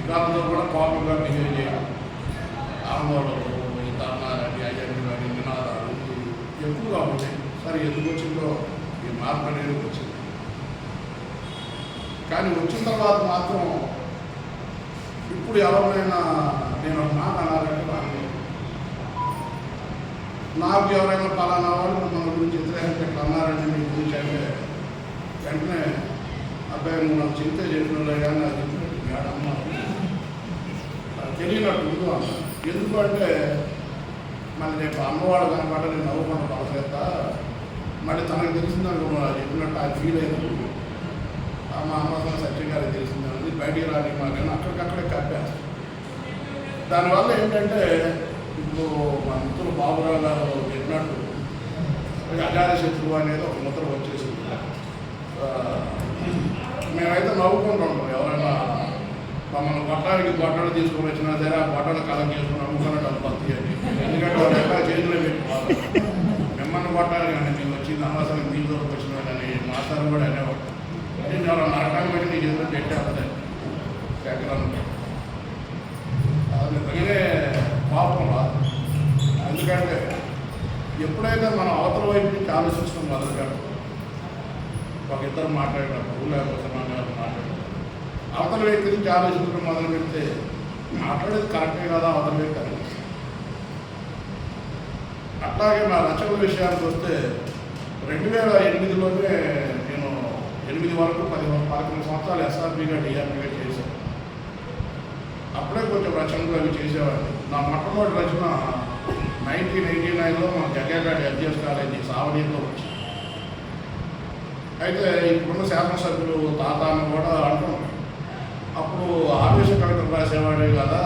అధికారులతో కూడా కోపంగా బిహేవ్ చేయడం, ఆందోళనలు, ఈ ధర్నాలని, అయ్యని కానీ నినాదాలు ఎక్కువగా ఉంటాయి. సరే ఎందుకు వచ్చిందో ఈ మార్పు అనేది వచ్చింది. కానీ వచ్చిన తర్వాత మాత్రం ఇప్పుడు ఎవరైనా నేను ఒక మాట అనాలంటే నాకు ఎవరైనా పలానా వాళ్ళు మన గురించి వ్యతిరేకంగా ఇట్లా అన్నారండి మీ గురించి అంటే వెంటనే అబ్బాయి నువ్వు నాకు చింత చేసినలే కానీ నాకు చెప్పినట్టు మేడమ్మ తెలియనట్టు ముందు అన్న. ఎందుకంటే మళ్ళీ రేపు అమ్మవాడు కనపడ నేను నవ్వుకుండా పడలేదా మళ్ళీ తనకు తెలిసిందనుకో చెప్పినట్టు ఆ ఫీల్ అయింది. మా అమ్మ సత్యం గారికి తెలిసిందని బయటికి రాని మాకు అక్కడికక్కడే కప్పేస్తాను. దానివల్ల ఏంటంటే ఇప్పుడు మా మిత్రులు బాబురావు గారు చెప్పినట్టు అజాత శత్రువు అనేది ఒక ముద్ర వచ్చేసింది. మేమైతే నవ్వుకుంటుంటాం ఎవరైనా మమ్మల్ని గొట్టాలు తీసుకొని వచ్చినా సరే ఆ గొట్టాలు కలెక్ట్ చేసుకుని అమ్ముకున్న డబ్బు వస్తాయి అని. ఎందుకంటే వాళ్ళు ఎట్లా చేతిలో పెట్టుకోవాలి మిమ్మల్ని కొట్టాలి కానీ మేము వచ్చింది అనవసరం మీ దూరకు వచ్చిన కానీ మాస్టర్ కూడా అనేవాడు నేను ఎవరైనా నరకాన్ని బట్టి నీ చేతిలో పెట్టేస్తుంది ఎకరాన్ని అది నిజంగానే పాపం రాదు. ఎందుకంటే ఎప్పుడైతే మనం అవతల వైపు నుంచి ఆలోచించడం మొదలుపెట్టాం ఒక ఇద్దరు మాట్లాడినప్పుడు లేకపోతే మాట్లాడినప్పుడు అవతల వ్యక్తి నుంచి ఆలోచించడం మొదలు పెడితే మాట్లాడేది కరెక్టే కదా అవతల వ్యక్తి అనిపిస్తుంది. అట్లాగే నా రచనల విషయానికి వస్తే 2008లోనే నేను 8 వరకు 11 సంవత్సరాలు ఎస్ఆర్పీగా డిఆర్పీగా చేశాను. అప్పుడే కొంచెం రచనలు అవి చేసేవాడిని. నా మొట్టమొదటి రచన 1989లో మన జగ్గేపేట ఎస్జిఎస్ కాలేజీ సావనీలో వచ్చింది. అయితే ఇప్పుడున్న శాసనసభ్యులు తాతాను కూడా అంటున్నాం అప్పుడు ఆవేశ కవితలు రాసేవాడే కదా